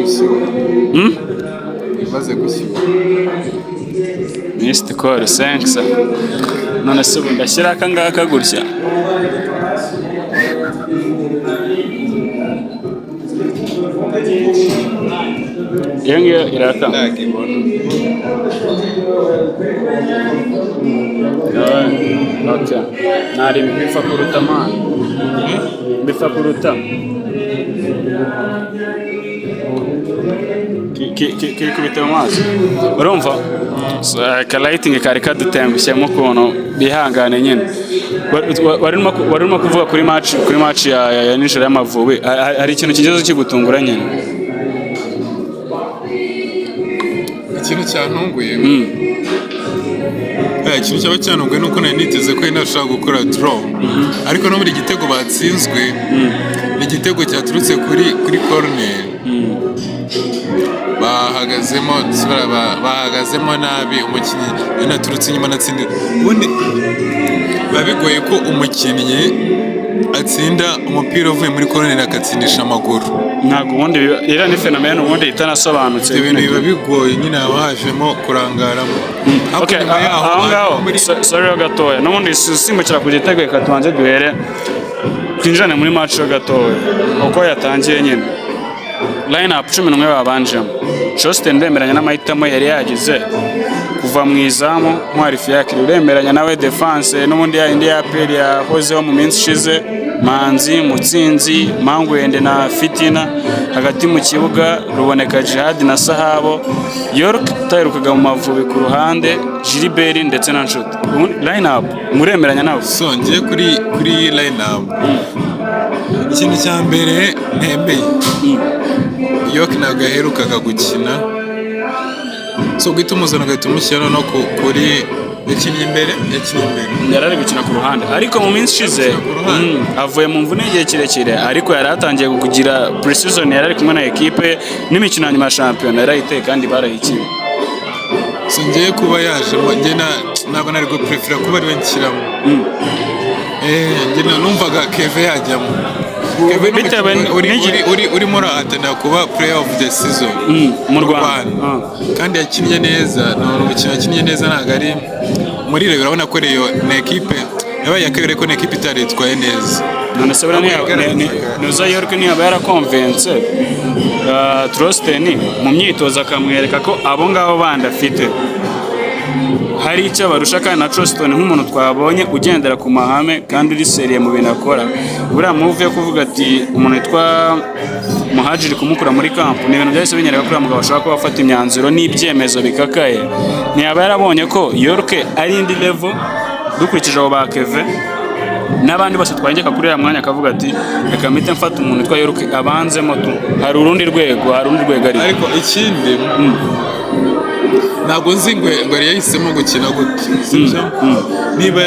gushyuha imaze gushyuha Missed call sensa none se ubu ndashyira aka ngaka gutya iyo ngiyo iraka okay. Nari bifa kuruta mani bifa kuruta kiri kubita mu maso urumva ka lighting kari kadutengushyemo ukuntu bihangane nyine warimo kuvuga kuri match ya nijoro y'Amavubi hari ikintu kigeze kigutungura nyine ikintu cyantunguye ikintu cyaba cyantunguye nuko nari niteze ko inashaka gukora draw ariko no muri igitego batsinzwe ni igitego cyaturutse kuri corner bahagazemo nabi umukinnyi yanaturutse inyuma natsinda ubundi biba bigoye ko umukinnyi atsinda umupira uvuye muri corner akatsindisha amaguru ntabwo ubundi iriya ni fenomene ubundi itanasobanutse ibintu biba bigoye nyine haba hajemo kurangaramo aho ngaho sorry gatoya n'ubundi simbukira ku gitego reka tubanze duhere twinjirane muri match yo gatoya uko yatangiye nyine line up 11 babanjemo Justin ndemeranya n'amahitamo yari yagize kuva mu izamu Ntwari Fiacre uremeranya nawe defense n'ubundi ya indi ya peri yahozeho mu minsi ishize Manzi Mutsinzi Mangwende na Fitina hagati mu kibuga Ruboneka Jihad na Sahabo York utaherukaga mu Mavubi ku ruhande Gilbert ndetse na Nshuti line up muremeranya nawe ngiye kuri line up ikintu cya mbere ntembeye York ntabwo yaherukaga gukina guhita umuzana ugahita umushyira no kuri yakinnye imbere yari ari gukina ku ruhande ariko mu minsi ishize avuye mu mvune igihe kirekire ariko yari atangiye kugira pre-season yari ari kumwe na ekipe n'imikino nyuma ya shampiyona yari ayiteye kandi barayikinnye ngiye kuba yajemo ntabwo nari guprefera kuba ari we nshyiramo numvaga Keve yajyamo urimo urahatanira kuba player of the season mu Rwanda kandi yakinnye neza umukino yakinnye neza ntabwo ari muri rero urabona ko reyo ni ekipe yabaye akabere ko ni ekipe itaritwaye neza none se nuza York ntiyaba yarakonvense Trosten mu myitozo akamwereka ko abo ngabo bandi afite hari icyo barusha kandi na Troston nk'umuntu twabonye ugendera ku mahame kandi uri seriye mu bintu akora buriya move yo kuvuga ati umuntu witwa Muhajiri kumukura muri camp ni ibintu byahise binyereka kuri mugabo ashaka kuba afata imyanzuro n'ibyemezo bikakaye ntiyaba yarabonye ko York ari indi level dukurikije abo ba Keve n'abandi bose twangeka kuri ya mwanya akavuga ati reka mpite mfata umuntu witwa York abanzemo tu hari urundi rwego ariko ikindi ntabwo nzi ngo yari yahisemo gukina gute niba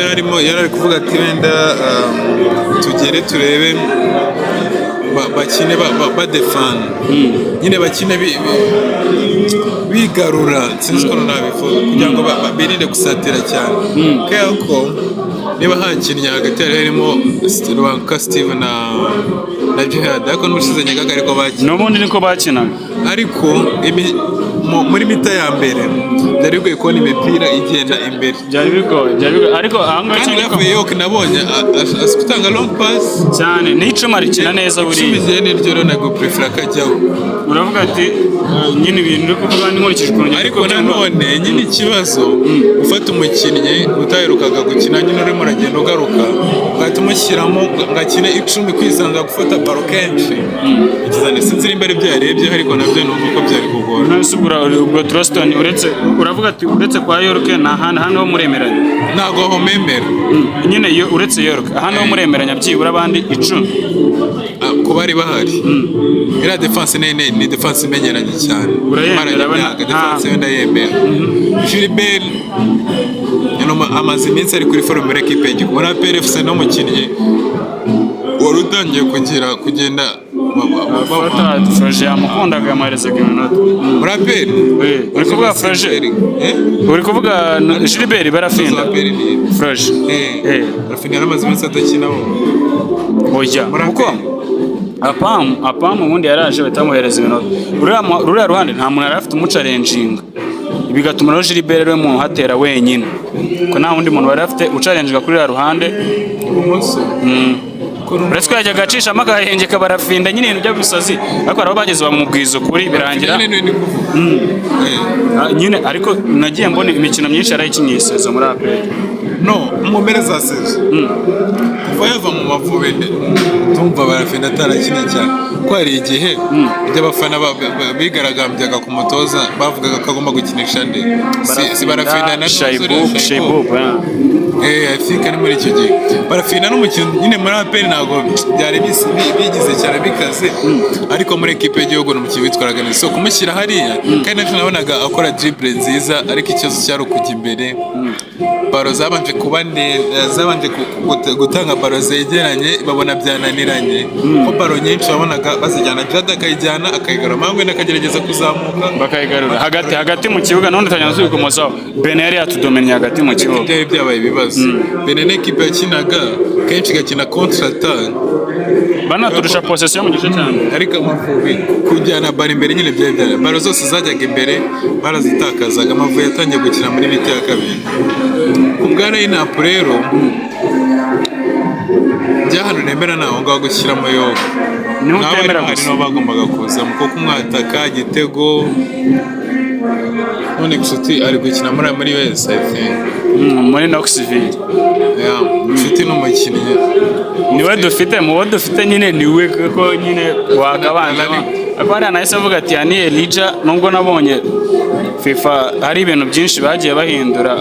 yari kuvuga ati wenda tugere turebe bakine badefana nyine bakine bigarura sinzi ko nabifuza kugira ngo birinde gusatira cyane kubera ko niba hakinnye hagati harimo Rubanguka Steve na Jihad ariko n'ubushize nyagaga ariko bakina n'ubundi niko bakinaga ariko muri mita ya mbere byari bigoye kubona imipira igenda imbere byari bigoye ariko ahangaha cyane ko York nabonye asitanga long pass cyane n'icuma rikina neza buri icumi n'iryo rero nago prefer kajyaho uravuga ati nyine ibintu uri kuvuga n'inkurikije ukuntu ariko nanone nyine ikibazo ufata umukinnyi utaherukaga gukina nyine urimo uragenda ugaruka ugahita umushyiramo ngakine icumi kwisanga gufata baro kenshi ikizane sinzi imbere ibyo yarebye ariko nabyo numva ko byari kugora ubwo Troston uravuga ati uretse kwa York hano ho muremeranya ntabwo ho memera nyine uretse York hano ho muremeranya byibura abandi 10 ko bari bahari iriya defense ni defense imenyeranye cyane defense wenda yemera Gilbert amaze iminsi ari kuri forume muri ekipe y'igihugu muri PRFC no mukinnyi wari utangiye kugenda Froje yamukundaga yamuherezaga iminota muraperi uri kuvuga Froje uri kuvuga Gilbert barafinda Froje barafinda yaramaze iminsi adakina oya kuko apamu ubundi yaraje bahita bamuhereza iminota ruriya ruhande nta muntu yari afite umucarenjinga bigatuma rero Gilbert rero mu hatera wenyine ko nta wundi muntu wari afite ucarenjinga kuri ruriya ruhande ibumoso uretse ko yajyaga acishamo agahengeka barafinda nyine ibintu by'abisazi ariko hari abo bageze bamubwiza ukuri birangira nyine ariko nagiye mbona imikino myinshi yarayikinye isezo muri APR no mu mpera za sezo kuva yava mu Mavubi ndumva barafinda atarakina cyane ko hari igihe by'abafana bigaragambyaga ku mutoza bavugaga ko agomba gukinisha nde si barafinda na Shaibu I think ari muri icyo gihe barafinda n'umukino nyine muri APR ntabwo byari bigize cyane bikaze ariko muri equipe y'igihugu n'umukino witwaraga neza so kumushyira hariya kandi nacyo nabonaga akora dribble nziza ariko ikibazo cyari ukujya imbere baro zabanje kuba zabanje gutanga baro zegeranye babona byananiranye ko baro nyinshi babonaga bazijyana Jada akayijyana akayigarura Mangwe n'akagerageza kuzamuka bakayigarura hagati mu kibuga none tanyanzu bikomozaho Beneri yatudomenya hagati mu kibuga byari byabaye ibibazo Benene equipe yakinaga kenshi gakina contre attaque banaturusha possession mu gice cyane ariko Amavubi kujyana baro imbere nyine byari baro zose zajyaga imbere barazitakazaga Amavubi yatangiye gukina muri miti ya kabiri kubwana y'inapu rero byahano nemera naho ngaho gushyiramo yo niho utemera gusa niho bagombaga kuzamo kuko umwataka igitego none Nshuti ari gukina muri wese I think muri Knoxville Nshuti n'umukinnyi niwe dufite mu dufite nyine niwe ko nyine wagabanje ariko hari anahise avuga ati ni Elijah nubwo nabonye FIFA hari ibintu byinshi bagiye bahindura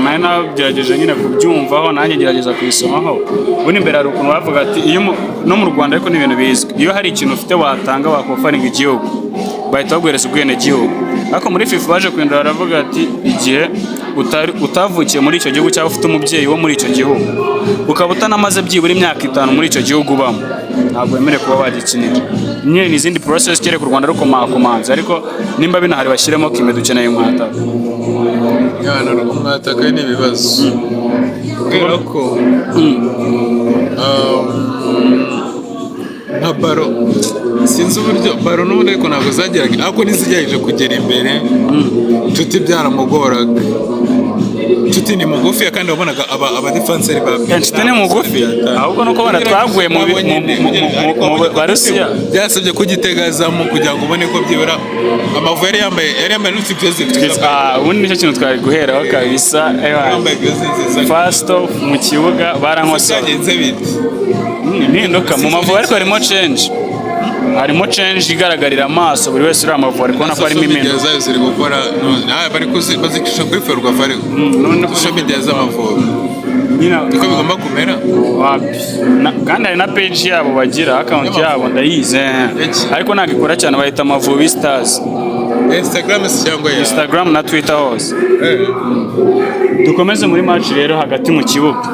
nayo nagerageje nyine kubyumvaho nanjye gerageza kuyisomaho ubundi imbere hari ukuntu bavuga ati iyo no mu Rwanda ariko ni ibintu bizwi iyo hari ikintu ufite watanga wakofaringa igihugu bahita baguhereza ubwenegihugu ariko muri FIFA baje kwindura baravuga ati igihe utavukiye muri icyo gihugu cyangwa ufite umubyeyi wo muri icyo gihugu ukaba utanamaze byibura imyaka 5 muri icyo gihugu ubamo ntabwo wemerewe kuba wagikinira nyine n'izindi process kere ku Rwanda rukomakomanze ariko nimba binahari bashyiremo kime dukeneye umwataka umwataka ni ibibazo kubera ko nka baro sinzi uburyo baro n'ubundi ariko ntabwo zageraga ariko ntizijyaje kugera imbere Nshuti byaramugoraga Nshuti ni mugufi kandi wabonaga abadefenseri ba Nshuti ni mugufi ahubwo nuko bana twaguye mu Barusiya byasabye kugitegazamo kugira ngo ubone ko byibura Amavubi yari yambaye n'utugeze ubundi nicyo kintu twari guheraho kabisa first off mu kibuga barankosora impinduka mu Mavubi ariko harimo change igaragarira amaso buri wese uri Amavubi ariko ubona ko harimo impinduka zayo ziri gukora bari bazikisha kuri Ferwafa none social media z'Amavubi niko bigomba kumera kandi hari na page yabo bagira account yabo ndayize ariko ntabwo ikora cyane bahita Amavubi Stars Instagram na Twitter hose dukomeze muri match rero hagati mu kibuga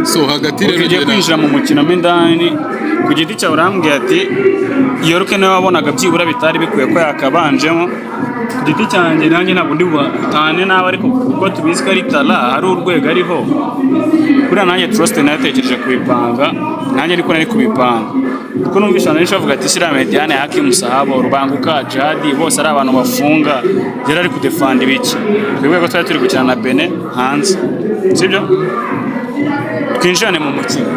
so hagati rero ugiye kwinjira mu mukino m'indani ku giti cyawe urambwiye ati Yoruke niwe wabonaga byibura bitari bikwiye ko yakabanjemo ku giti cyanjye nanjye ntabwo ndi butane nawe ariko kuko tubizi ko ari tala hari urwego ariho kuri nanjye Trust natekereje kubipanga nanjye ariko nari kubipanga kuko numvisha nari shavuga ati sira Mediane Hakim Sahabo Rubanguka Jadi bose ari abantu bafunga yari ari kudefend ibiki twebwe ko twari turi gukina na Benin hanze sibyo twinjirane mu mukino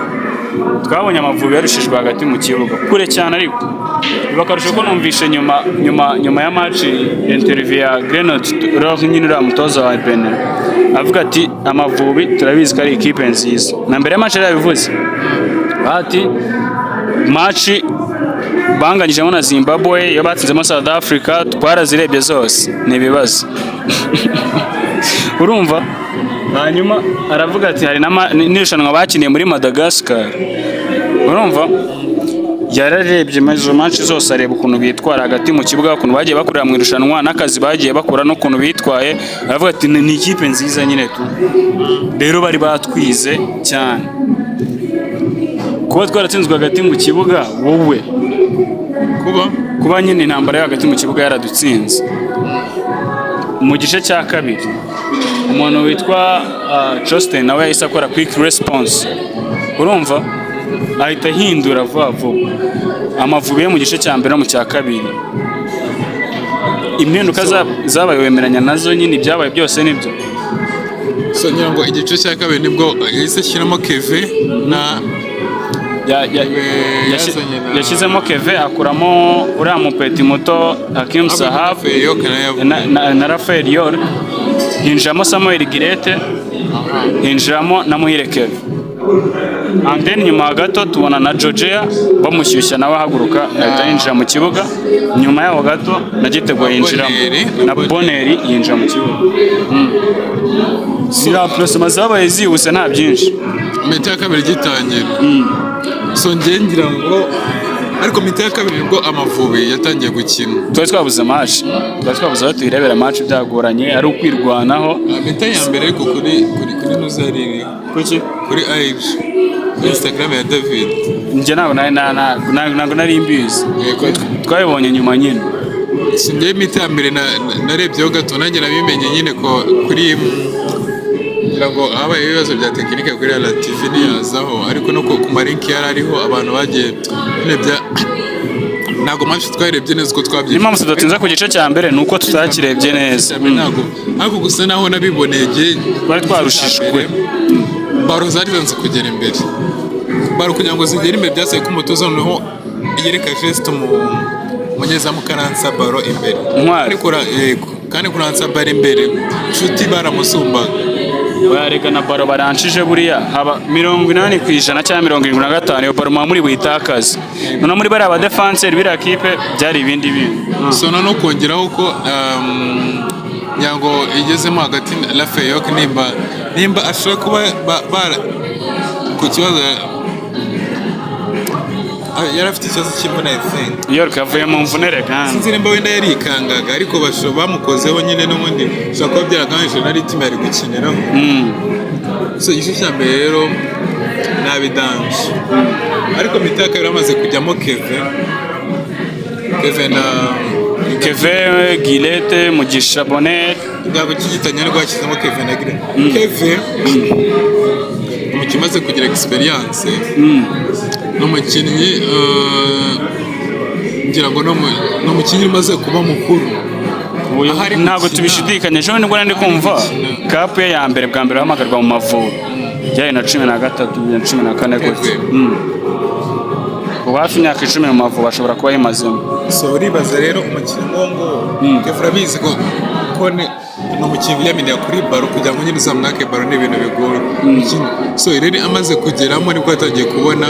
twabonye Amavubi yarushijwe hagati mu kibuga kure cyane ariko bakarusha ko numvishe nyuma ya match interview ya Grenade Rock nyine ura mutoza wa Benin avuga ati Amavubi turabizi ko ari ikipe nziza na mbere ya match yabivuze ati match banganyijemo na Zimbabwe yo batsinzemo South Africa twarazirebye zose ni ibibazo urumva hanyuma aravuga ati hari n'irushanwa bakiniye muri Madagascar urumva yararebye izo match zose areba ukuntu bitwara hagati mu kibuga ukuntu bagiye bakorera mu irushanwa n'akazi bagiye bakora n'ukuntu bitwaye aravuga ati ni ikipe nziza nyine tu rero bari batwize cyane kuba twaratsinzwe hagati mu kibuga wowe kuba nyine intambara yo hagati mu kibuga yaradutsinze mu gice cya kabiri umuntu witwa Justin nawe yahise akora quick response urumva ahita ahindura vuba vuba. Amavubi yo mu gice cya mbere no mu cya kabiri, impinduka zabaye wemeranya nazo nyine, ibyabaye byose nibyo. So ngira ngo igice cya kabiri nibwo yahise ashyiramo Keve na yashyizemo Keve akuramo uriya mupeti muto Hakim Sahab na Rafael Yor, hinjiramo Samuel Girete, hinjiramo na Muhire Keve. And then nyuma gato tubona na Georgia bamushyushya nawe ahaguruka ahita yinjira mu kibuga. Nyuma yaho gato na Gitego yinjiramo na Boneri yinjira mu kibuga. Sira plasma zabaye zihuse nta byinshi. Meta ya kabiri gitangira. So ngira ngo ariko mita ya kabiri nibwo Amavubi yatangiye gukina. Twari twabuze match. Twabuze aho tuyirebera match byagoranye ari ukwirwanaho. Mita ya mbere ariko kuri Nuzariri. Kuki? Kuri Age. Instagram ya David. Nje ntabwo nari mbizi. Twabibonye nyuma nyine. Sinjye mita ya mbere narebyeho gato nanjye nabimenye nyine ko kuri ngira ngo habaye ibibazo bya tekinike kuri TV niyazaho, ariko no ku marinki yari ariho abantu bagiye nebya ntago match twarebye neza uko twabyiye. Impamvu tudatinza ku gice cya mbere nuko tutakirebye neza. Ariko gusa naho nabiboneye twari twarushijwe. Baro zari zanze kugera imbere. Baro kugira ngo zigere imbere byasaye ko umutoza noneho yereka geste munyezamu karansa baro imbere. Kandi kuransa baro imbere nshuti baramusumbaga. Bareka na baro baranshije buriya haba 80% cyangwa 75% yo baro muri buyitakaze. None muri bari aba defenseur bira kipe byari ibindi bintu. So no kongeraho ko yango igezemo hagati Rafael nimba ashobora kuba ku kibazo yarafite ikibazo cy'imvune I think. York avuye mu mvunere kandi sinzi nimba wenda yarikangaga ariko bamukozeho nyine n'ubundi ushobora kuba byaragamije na ritime yari gukiniraho. So igice cya mbere rero nabidanje, ariko mita ya kabiri amaze kujyamo Keve Girete Mugisha Bonnet ntabwo kigitanya rwo hashyizemo Keve na Girete. Keve umukimaze kugira experience n'umukinnyi ngira ngo n'umukinnyi umaze kuba mukuru. Ntabwo tubishidikanya ejo nibwo nandi kumva cup ye ya mbere bwa mbere bahamagarwa mu Mavubi byari na 13 na 14 gutyo. Hafi imyaka 10 mu Mavubi bashobora kuba yimazemo. So uribaza rero umukinnyi ngo Keve urabizi ko n'umukinnyi yamenye kuri baro kugira ngo nyine uzamwake baro n'ibintu bigoye. So rero amaze kugeramo nibwo atangiye kubona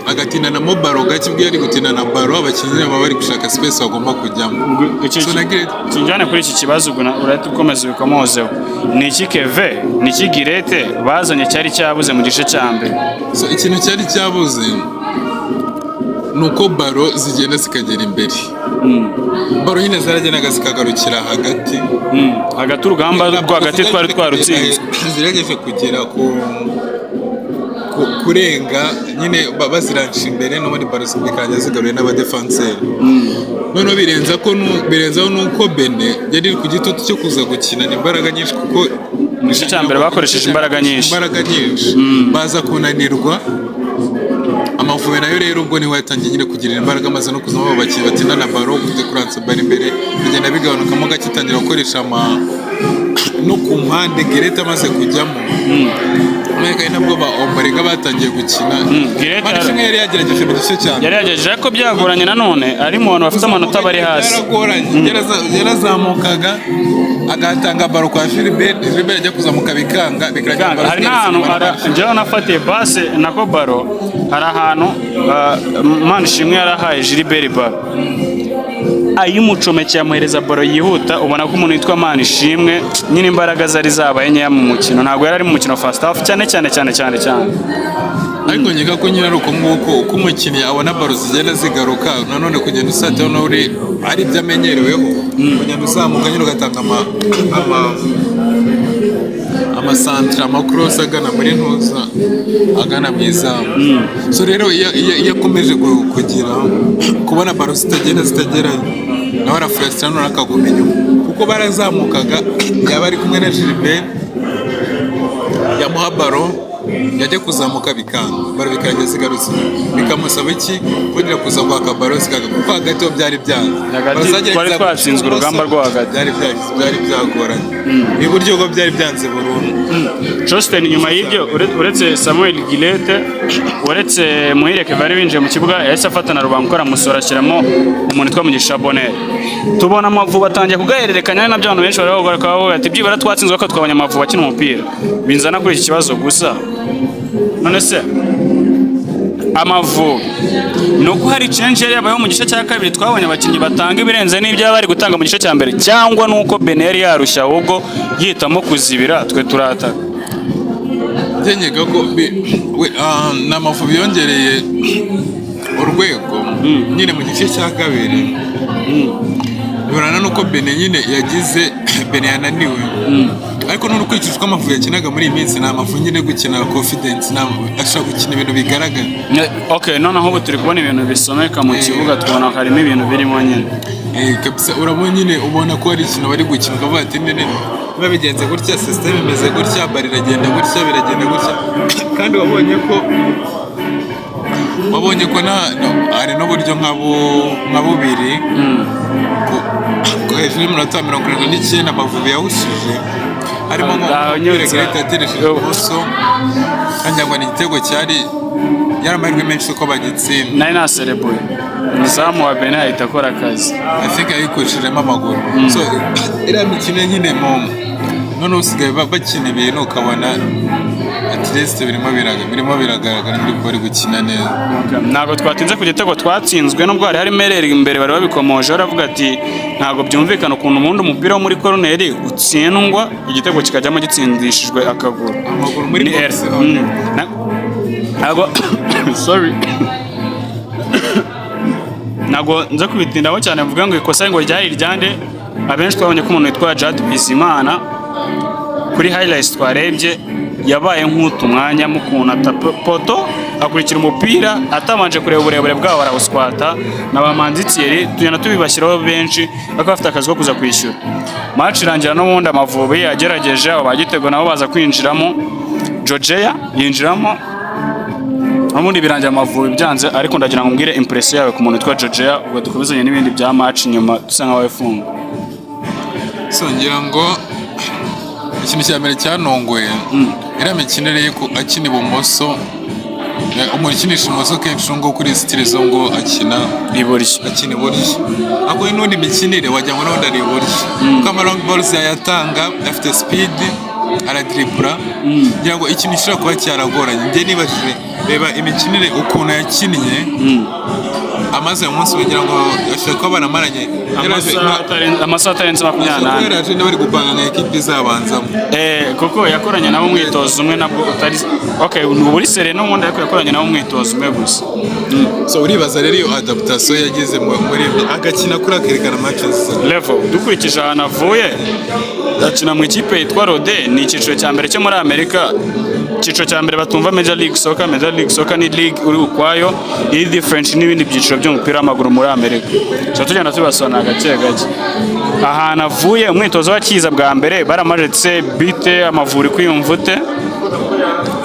agatina na mobaro gake bwo yari gutina na baro abakinnyi nabo bari gushaka space bagomba kujyamo. So tunjane kuri iki kibazo ubwo urahita ukomeza bikomozeho. Ni iki Keve ni iki Girete bazanye cyari cyabuze mu gice cya mbere? So ikintu cyari cyabuze nuko baro zigenda zikagera imbere. Baro nyine zaragenaga zikagarukira hagati urugamba rwagati twari twarutsinze zirageje kugera kurenga nyine baziransha imbere no muri baro zikanya zigaruye n'abadefenseur. None birenzaho nuko Bene yari ku gitutu cyo kuza gukina imbaraga nyinshi kuko mu gice cya mbere bakoresheje imbaraga nyinshi baza kunanirwa. Amavubi nayo rero ubwo niho yatangiye nyine kugirira imbaraga maze no kuzamo abakinnyi batina na baro kuransa baro imbere bigenda bigabanukamo gake itangira gukoresha no ku mpande Girete amaze kujyamo. Amerika nabwo ba Ombolenga batangiye gukina. Manishimwe yari yagerageje mu gice cyane. Yari yagerageje ko byagoranye nanone ari mu bantu bafite amanota bari hasi. Yarazamukaga agatanga baro kwa Gilbert ajya kuzamuka bikanga hari n'ahantu njyewe nafatiye base nako baro hari ahantu Manishimwe yarahaye Gilbert baro ayumucomekeye amuhereza baro yihuta ubona ko umuntu witwa Manishimwe nyine imbaraga zari zabaye nkeya mu mukino ntabwo yari ari mu mukino first half cyane. Ariko nyega ko nyina ruko uko umukinnyi abona baro zigenda zigaruka nanone kugenda usataho n'uri ari byamenyereweho kugenda uzamuka nyine ugatanga amasantre amakross agana muri ntuza agana mu izamu. So rero iyo akomeje kugira kubona baro zitagera nawe arafrustra none akaguma inyuma kuko barazamukaga yaba ari kumwe na Gilbert yamuha baro yajya kuzamuka bikanga baro bikajya zigarutse bikamusaba iki kongera kuza kwa kabaro kuko hagati ho byari byanze twari twatsinzwe urugamba rwo hagati byari byagoranye iburyo bwo byari byanze burundu. Justin nyuma y'ibyo uretse Samuel Gilete uretse Muhireke bari binjiye mu kibuga yahise afatana Rubangukora musora ashyiramo umuntu witwa Mugisha Bonheur. Tubona Amavubi atangiye kugahererekanya nabyo abantu benshi baravuga ati byibura twatsinzwe ko twabonye Amavubi akina umupira binzana kuri iki kibazo gusa none se Amavubi nuko hari change yari yabayeho mu gice cya kabiri twabonye abakinnyi batanga ibirenze n'ibyo bari gutanga mu gice cya mbere cyangwa nuko Bener yarushya ahubwo yitamo kuzibira twe turataka byenyega ko n'Amavubi yongereye urwego nyine mu gice cya kabiri birana nuko Bener nyine yagize Bener yananiwe ariko none ukurikije uko Amavubi yakinaga muri iyi minsi ni Amavubi nyine gukina confidence ashobora gukina ibintu bigaragara. Okay, noneho ubu turi kubona ibintu bisomeka mu kibuga tubona harimo ibintu birimo nyine kabisa urabona nyine ubona ko hari ikintu bari gukina ukavuga ati nene biba bigenze gutya system imeze gutya bari iragenda gutya biragenda gutya kandi wabonye ko hari n'uburyo nka bubiri hejuru y'umunota 79 Amavubi yawushije harimo nk'umupira yateresheje ubuso cyangwa ni igitego cyari amahirwe menshi uko bagitsinda nari naserebuye umuzamu wa Benin ahita akora akazi I think yayikoresheremo amaguru so iriya mikino nyine none usigaye bakina ibintu ukabona at least birimo biragaragara muri bari gukina neza. Ntabwo twatinze ku gitego twatsinzwe nubwo hari mereri imbere bari babikomoje baravuga ati ntabwo byumvikana ukuntu umuntu umupira wo muri corner utsindwa igitego kikajyamo gitsindishijwe akaguru amaguru muri box ntabwo sorry ntabwo nza kubitindaho cyane mvuga ngo ikosa ngo ryari iryande abenshi twabonye ko umuntu witwa Jad Bizimana kuri highlights twarebye yabaye nk'utumwanya mu kunata poto akurikira umupira atabanje kureba uburebure bwabo barawuswata n'abamanzi Thierry tugenda tubibashyiraho benshi bako bafite akazi ko kuza kwishyura match irangira n'ubundi Amavubi yagerageje abo bagitego nabo baza kwinjiramo Georgia yinjiramo n'ubundi birangira Amavubi byanze ariko ndagira ngo mbwire impression yawe ku muntu witwa Georgia ubwo dukubizanye n'ibindi bya match nyuma dusa nkaho yafunga so ngira ngo ikintu cya mbere cyanongoye iriya mikinire ye ko akina ibumoso umukinisha ibumoso kenshi ngo kuri style zo ngo akina iburyo ako n'undi mikinire wajya ngo n'undi ari iburyo kuko long balls yayatanga afite speed aradribura ngira ngo ikintu gishobora kuba cyaragoranye njye nibashije reba imikinire ukuntu yakinnye amaze umunsi kugira ngo ashaka ko banamaranye amasaha atarenze 28 yaraje n'abari gupanga na equipe izabanzamo kuko yakoranye nabo umwitozo umwe nabwo utari okay buri sere n'ubundi ariko yakoranye nabo umwitozo umwe gusa so uribaza rero iyo adaptation yagize muri agakina kuri akerekana matches level dukurikije ahantu avuye akina mu ikipe yitwa Rode ni icyiciro cya mbere cyo muri Amerika icyiciro cya mbere batumva Major League Soccer ni league uri ukwayo iri different n'ibindi byiciro by'umupira w'amaguru muri Amerika so tugenda tubasona gake ahantu avuye umwitozo wakiza bwa mbere baramajetse bite Amavubi kwiyumvute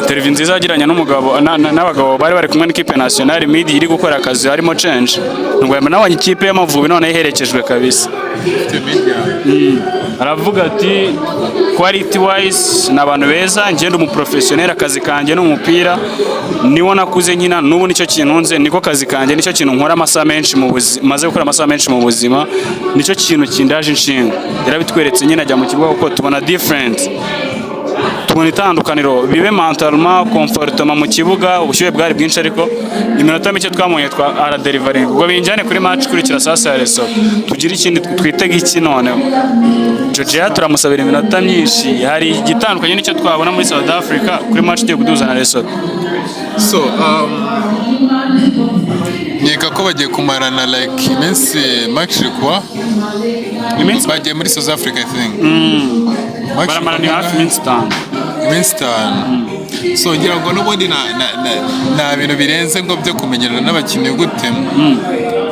televiziyo nziza yagiranye n'abagabo bari kumwe n'ikipe nationale midi iri gukora akazi harimo change ngo nabonye ikipe y'Amavubi none iherekejwe kabisa aravuga ati quality wise n'abantu beza ngende umuprofessionnel akazi kanjye n'umupira niwo nakuze nkina n'ubu nicyo kintu nze niko kazi kanjye nicyo kintu nkora amasaha menshi mu buzima maze gukora amasaha menshi mu buzima nicyo kintu kindaje inshinga yarabitweretse nyine ajya mu kibuga kuko tubona different tubona itandukaniro bibe mentalement comfortement mu kibuga ubushyuhe bwari bwinshi ariko iminota mike twamonye aradelivery ubwo binjyane kuri match kurikira sasa ya Lesotho tugira ikindi twitega iki noneho Georgia turamusabira iminota myinshi hari igitandukanye n'icyo twabona muri South Africa kuri match yo kuduza na Lesotho so Nyeka ko bagiye kumarana like iminsi match kwa iminsi bagiye muri South Africa I think baramarana hafi iminsi 5 so ngira ngo n'ubundi nta bintu birenze ngo byo kumenyerana n'abakinnyi gute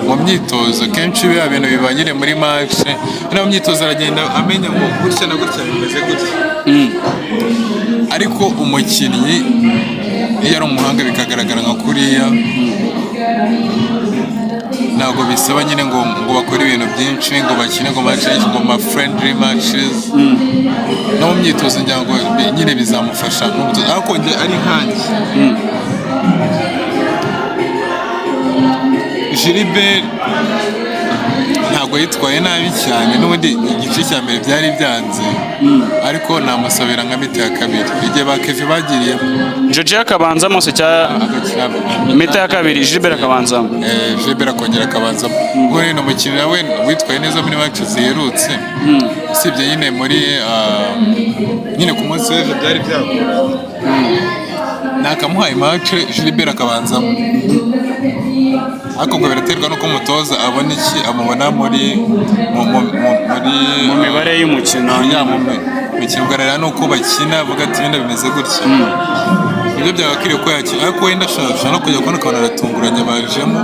mu myitozo kenshi biba bintu biba nyine muri match no mu myitozo aragenda amenya ngo gutya na gutya bimeze gutya ariko umukinnyi iyo ari umuhanga bikagaragara nka kuriya ntabwo bisaba nyine ngo bakore ibintu byinshi ngo bakine ngo match ngo ma friendly matches no mu myitozo ngira ngo nyine bizamufasha ariko ari nkanjye Gilbert ntabwo yitwaye nabi cyane n'ubundi igice cya mbere byari byanze ariko namusabira nka mita ya kabiri igihe ba Kevin bagiriyemo George akabanzamo se cya mita ya kabiri Gilbert akabanzamo Gilbert akongera akabanzamo ubwo rero umukinnyi nawe witwaye neza muri match ziherutse usibye nyine muri nyine ku munsi w'ejo byari byagoranye nakamuhaye match Gilbert akabanzamo ariko ngo biraterwa nuko umutoza abona iki amubona muri mu mibare y'umukino imikino ugaragara nuko bakina avuga ati wenda bimeze gutya ibyo byabakiriye ko yakina ariko wenda ashobora no kujya kubona akabona aratunguranye bajemo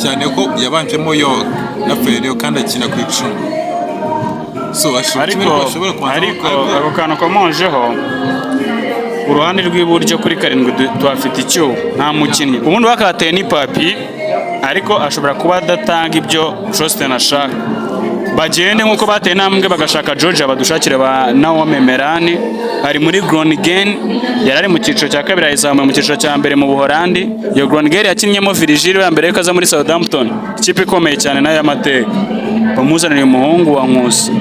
cyane ko yabanjemo yo na Ferreiro kandi akina ku icumi ariko ako kantu komojeho uruhande rw'iburyo kuri karindwi tuhafite icyuho nta mukinnyi ubundi bakateye ni Papi ariko ashobora kuba adatanga ibyo Trosten ashaka bagende nk'uko bateye intambwe bagashaka George badushakire ba Naomi Merani ari muri Groningen yari ari mu cyiciro cya kabiri ayizamuye mu cyiciro cya mbere mu Buholandi iyo Groningen yakinnyemo Virgil ya mbere kaza muri Southampton ikipe ikomeye cyane nayo y'amateka bamuzanira umuhungu wa Nkusi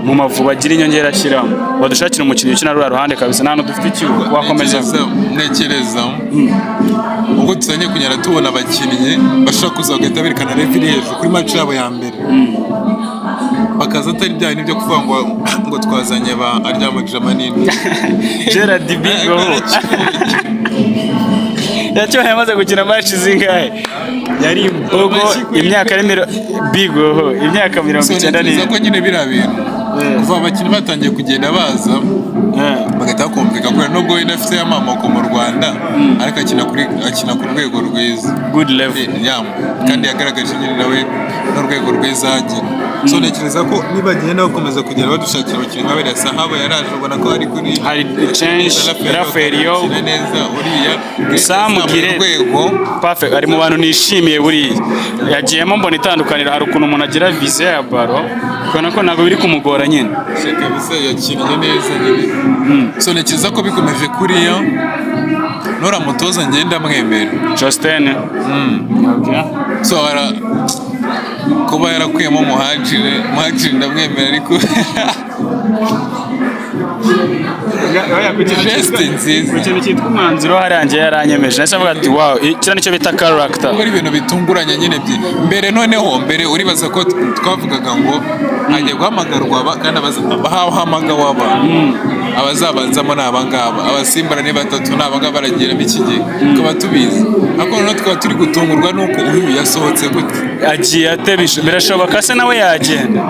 mu Mavubi agira inyongera ashyiramo badushakira umukinnyi ukina rura ruhande kabisa nta dufite icyuho wakomeza ntekereza ubwo tuzanye kunyara tubona abakinnyi bashaka kuzagenda berekana revenue hejuru kuri match yabo ya mbere bakaza atari bya nibyo kuvuga ngo twazanye ba Aryamo Jamanini Gerard Bigo yacyo yamaze gukina match zingahe yari imbogo imyaka Bigo imyaka 90 ko nyine birabintu kuva abakinnyi batangiye kugenda baza bagahita bakumvika kubera nubwo wenda afite amamoko mu Rwanda ariko akina ku rwego rwiza good level kandi yagaragaje nyine nawe n'urwego rwiza agira so ntekereza ko niba bagenda bakomeza kugera badushakira abakinnyi nka bariya Sahabo yaraje ubona ko hari change Rafaelio neza uriya Sam Girego perfect ari mu bantu nishimiye buriya yagiyemo mbona itandukaniro hari ukuntu umuntu agira vision ya baro ukabona ko ntabwo biri kumugora nyine kabisa yakinnye neza nyine so ntekereza ko bikomeje kuriya nora mutoza ngenda mwemera Trosten so kuba yarakuyemo muhajiri ndamwemera ariko ikintu cyitwa umwanzuro harangiye yaranyemeje nahise avuga ati wow kiriya nicyo bita character ari ibintu bitunguranye nyine mbere noneho uribaza ko twavugaga ngo hagiye guhamagarwa kandi abahamagawe abazabanzamo ni abangaba abasimbura ni batatu ni abangaba baragiramo iki gihe tukaba tubizi ariko noneho tukaba turi gutungurwa nuko uyu yasohotse gute agiye atebisha birashoboka se nawe yagenda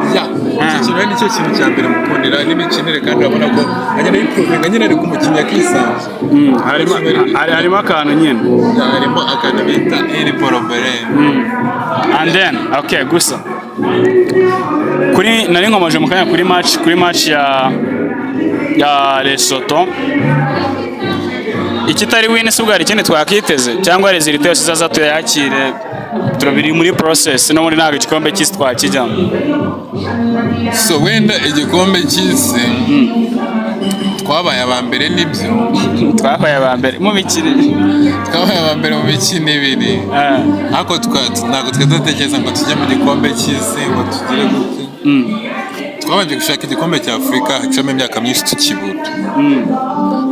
iki kintu nicyo kintu cya mbere mukundira n'imikinire kandi urabona ko agenda yiprovinga nyine ari ku mukinnyi akisanze harimo akantu nyine harimo akantu bita iri porobere and then okay gusa kuri nari nkomeje mu kanya kuri match ya Lesotho ikitari win se ubwari ikindi twakiteze cyangwa result yose zaza tuyakire turabiri muri process no muri ntago igikombe cy'isi twakijyamo so wenda igikombe cy'isi twabaye abambere nibyo twabaye abambere mu mikino twabaye abambere mu mikino ibiri ariko ntabwo twe dutekereza ngo tujye mu gikombe cy'isi ngo tugire gute twabanje gushaka igikombe cya Afurika hacamo imyaka myinshi tukibura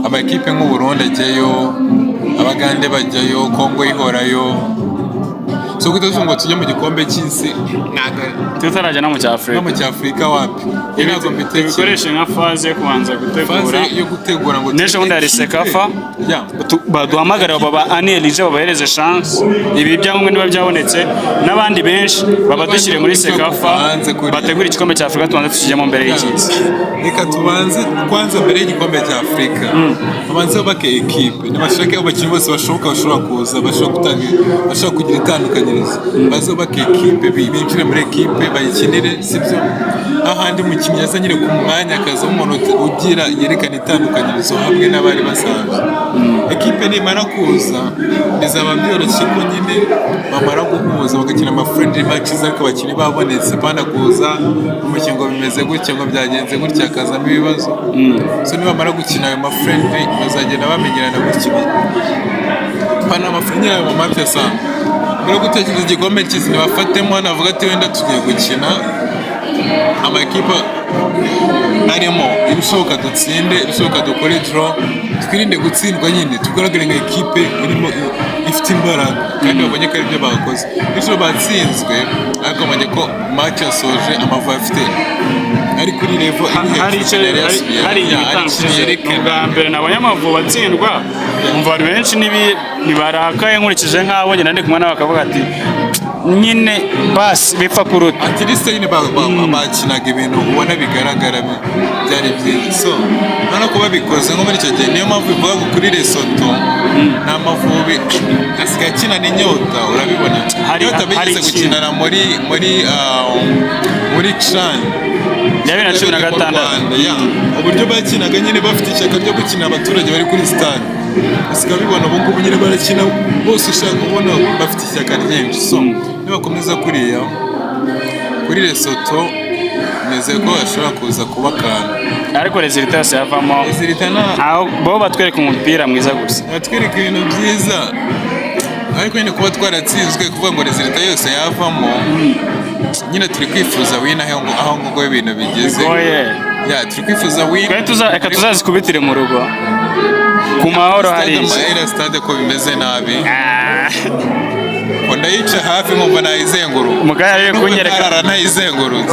amakipe nk'u Burundi ajyayo Abagande bajyayo Kongo ihorayo so kutavuga ngo tujye mu gikombe cy'isi ntago tutarajya no mu cy'Afurika no mu cy'Afurika wapi ntabwo mbitekereza bikoresha nka faze yo kubanza gutegura faze yo gutegura ngo n'ejo bundi hari sekafa baduhamagara baba anelije babahereze chance ibi byangombwa niba byabonetse n'abandi benshi baba dushyire muri sekafa bategura igikombe cy'Afurika tubanze tukijyemo mbere y'ikisi reka tubanze kwanza mbere y'igikombe cy'Afurika babanze bake equipe nibashake abakinnyi bose bashoboka bashobora kuza bashobora kugira itandukanyirizo bazo bake equipe binjire muri equipe bayikinire sibyo ahandi mukinnyi yazanyire ku mwanya akaza umuntu ugira yerekana itandukanyirizo hamwe n'abari basanzwe equipe nimara kuza bizaba byoroshye ko nyine bamara guhuza bagakina ama friendly matches ariko abakinnyi babonetse bana kuza umukingo bimeze gutya ngo byagenze gutya akazamo ibibazo so nibamara gukina ayo ma friendly bazagenda bamenyerana gutya pana amafriendly ayo match asanga rero gutekereza igikombe cy'isi bafatemo navuga ati wenda tugiye gukina amakipe arimo ibishoboka dutsinde ibishoboka dukore draw twirinde gutsindwa nyine tugaragare nka equipe irimo ifite imbaraga kandi babonye ko ari byo bakoze bityo batsinzwe ariko babonye ko match yasoje Amavubi afite ari kuri level hari igitandukanye ubwa mbere nabonye Amavubi atsindwa umva abantu benshi nibarakaye nkurikije nk'abo nyine ndi kumwe n'abakavuga ati nyine basi bipfa kuruta ati liste nyine bakinaga ibintu ubona bigaragara byari byiza so none ko babikoze nko muri icyo gihe niyo mpamvu bivuga ngo kuri Lesotho nta Mavubi asigaye akina n'inyota urabibona inyota bigeze gukinana muri CHAN ya 2016 uburyo bakinaga nyine bafite ishyaka ryo gukina abaturage bari kuri stade usigaye bibona ubu ngubu nyine barakina bose ushaka ubona bafite ishyaka ryinshi so nibakomeza kuri Lesotho neze ko bashobora kuza kuba akantu ariko resultat yose yavamo aho bo batwereka umupira mwiza gusa batwereka ibintu byiza ariko nyine kuba twaratsinzwe kuvuga ngo resultat yose yavamo nyine turi kwifuza wina aho ngo ibintu bigeze turi kwifuza wina reka tuzazikubitire mu rugo ku mahoro hari stade ko bimeze nabi ndayica hafi nkumva nayizenguruka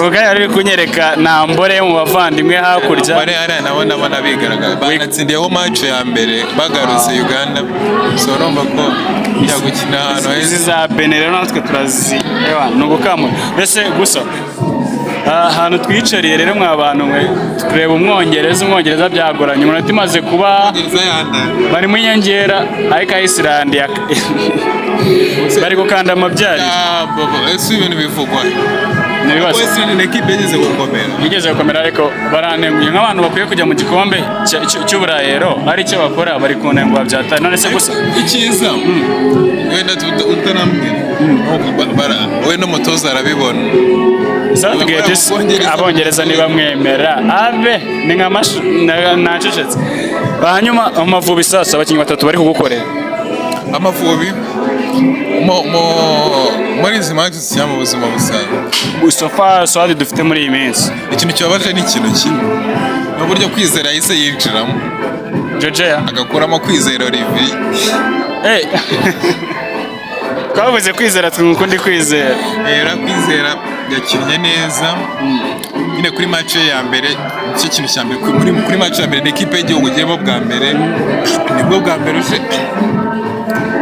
umugaya ari kunyereka nambore mu bavandimwe hakurya bare ari nabona bigaragara banatsindiyeho match ya mbere bagarutse Uganda so urumva ko njya gukina hano izi za Benin rero natwe turazi ni ugukamura mbese gusa ahantu twicariye rero mwa bantu mwe tureba umwongereza byagoranye umuntu atimaze kuba bari mu nyongera ariko Iceland bari gukanda amabyari ese ibintu bivugwa nibibazo Iceland equipe yigeze gukomera ariko baranenguye nk'abantu bakwiye kujya mu gikombe cy'uburayero ari cyo bakora bari kunengwa byatari none se gusa icyiza wenda utanambwira we n'umutoza arabibona abongereza ntibamwemera abe ni nka nacecetse hanyuma Amavubi sasa abakinnyi batatu bari kugukorera Amavubi muri izi match cyangwa mu buzima busanzwe gusofa swadi dufite muri iyi minsi ikintu cyabaje ni ikintu kimwe n'uburyo Kwizera yahise yinjiramo Georgia agakuramo Kwizera Olivier twavuze Kwizera twukundi Kwizera Kwizera yakinnye neza nyine kuri match ya mbere icyo kintu cya mbere kuri match ya mbere ni equipe y'igihugu giyemo bwa mbere nibwo bwa mbere uje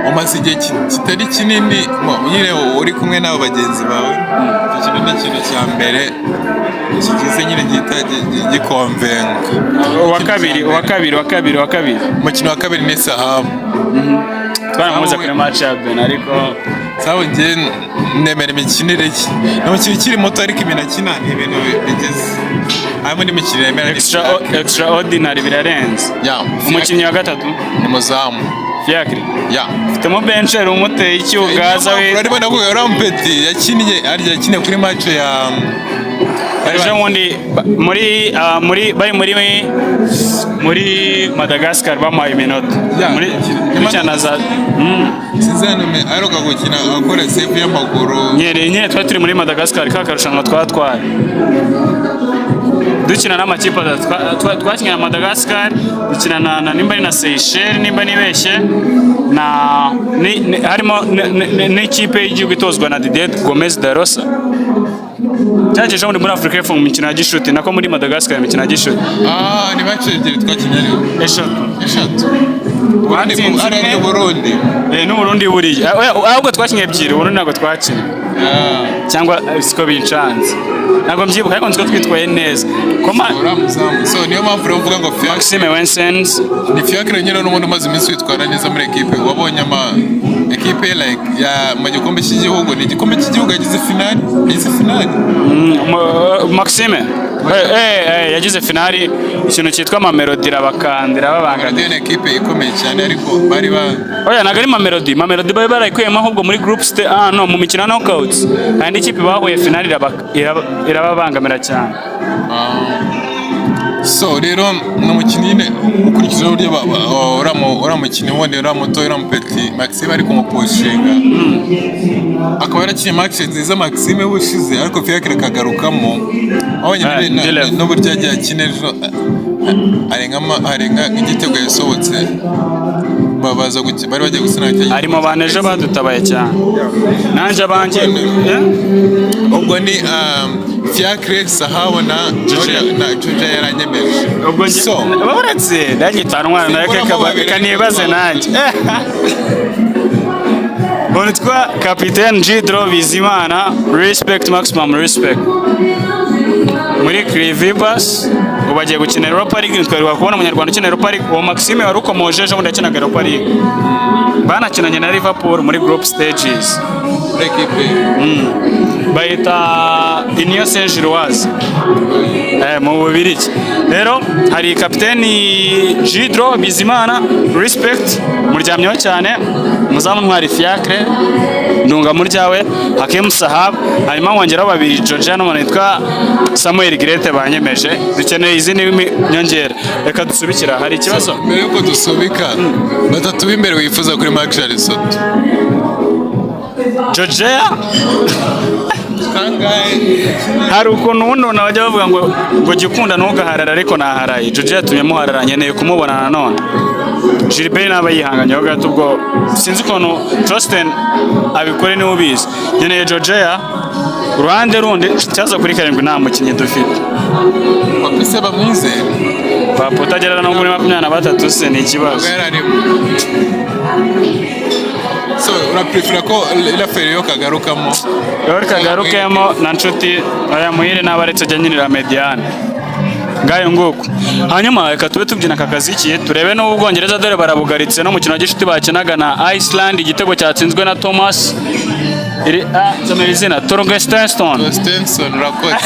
umaze igihe kitari kinini nyine uri kumwe n'abo bagenzi bawe icyo kintu ni ikintu cya mbere kigize nyine gikonvenga uwa kabiri umukino wa kabiri ni Sahabu twaramuze kuri match ya Benin ariko sawa ngiye nemera imikinire ye n'umukinnyi ukiri muto ariko ibintu akina ni ibintu bigeze harimo n'imikino yemera extraordinary birarenze umukinnyi wa gatatu ni Muzamu Fiacre ufitemo bencher umuteye icyugaza we urimo navuga Rampeti yakiniye kuri match ya ejo bundi muri Madagascar bamuhaye iminota muri cyanaza Sizanome aheruka gukina akora save y'amaguru nyine twari turi muri Madagascar kakarushanwa twatwaye dukina n'amakipe twakinnye na Madagascar, dukina na nimba ari na Seychelles nimba nibeshye, na harimo n'ikipe y'igihugu itozwa na Didier Gomez da Rosa. Cyagejeje muri Afrika y'Epfo mu mikino ya gishuti, nako muri Madagascar mu mikino ya gishuti. Ni match ebyiri twakinnye rero. Eshatu. Ari Burundi. N'Uburundi buriya. Ahubwo twakinnye ebyiri, Burundi ntabwo twakinnye. Cyangwa siko bincanze. Ntabwo mbyibuka ariko nziko twitwaye neza. So niyo mpamvu rero uvuga ngo Maxime Wensens ni Fiacre nyine n'umuntu umaze iminsi witwara neza muri equipe. Wabonye equipe like ya mu gikombe cy'igihugu, ni igikombe cy'igihugu yagize finali. Maxime yagize finali ikintu cyitwa Mamelodi rabakandira babangana. Ni equipe ikomeye cyane ariko bari oya nagari Mamelodi bari barayikuyemo ahubwo muri group stage no mu mikino knockouts, kandi ikipe bahuye finali irababangamira cyane. So rero n'umukinnyi nyine ukurikije uburyo uramukinnyi wundi uramuto uramupeti Maxime ari kumupushinga, akaba yarakinnye match nziza Maxime bushize, ariko Fiacre kagarukamo abonye n'uburyo yagiye akina ejo arenga igitego yasohotse, bari bagiye gusina ari mu bantu ejo badutabaye cyane nanje abanje ubwo ni Fiacre Sahawa na Joja yaranyemeje. So baratse ndagitanwa kanibaze nanjye bonitwa Capitaine Jidro Bizimana, respect, maximum respect. Muri Crivibas ubagiye gukina Europa League, twarwa kubona umunyarwanda ukina Europa League. Uwo Maxime warukomojeje ubundi yakinaga Europa League, banakinanye na Liverpool muri group stages. Bayita Union Saint-Gilloise mu Bubiligi. Rero hari kapiteni Jidro Bizimana, respect, muryamyeho cyane, muzamu ntwari Fiacre, ndunga muryawe Hakim Sahab, harimo wongeraho babiri Georgia n'umuntu witwa Samuel Grete banyemeje. Dukeneye izindi nyongera. Reka dusubikira, hari ikibazo mbere yuko dusubika. Batatu b'imbere wifuza kuri Marc Lesotho. Georgia hari ukuntu ubundi bajya bavuga ngo gikunda ntugaharara, ariko naharaye. Georgia yatumye muharara, nkeneye kumubona nanone. Gilbert naba yihanganye ho gato, ubwo sinzi ukuntu Trosten abikore niwe ubizi. Nkeneye Georgia uruhande rundi cyaza kuri 7 nta mukinnyi dufite. Wapise bamwizera papa utagerana no muri 23 se ni ikibazo. So uraprefera ko ila Ferio kagarukamo na nshuti aya muhire n'abaretse jya nyinira Mediane ngayo nguko. Hanyuma reka tube tubyina kakazikiye turebe no Ubwongereza, dore barabugaritse no mukino gishuti bakinaga na Iceland, igitego cyatsinzwe na Thomas iri Zomerizina Torgenstensson rakoze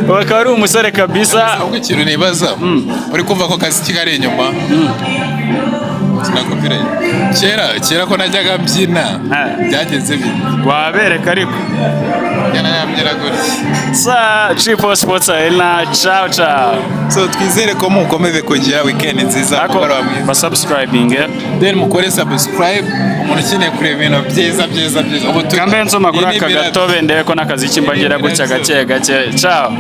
bakaba ari umusore kabisa. Ubwo ikintu nibaza uri kumva ko kazi kigari inyuma sinakubwira kera ko najyaga mbyina byageze bite wabereka ariko yanayamyera gutya. Sa Triple Sports Arena, ciao ciao. So twizere ko mukomeze kugira weekend nziza mukora bamwe ba subscribing then mukore subscribe umuntu ukeneye kureba ibintu byiza ubu kambe nsoma kuri aka gatobe ndebe ko nakazi kimbagira gutya gake ciao.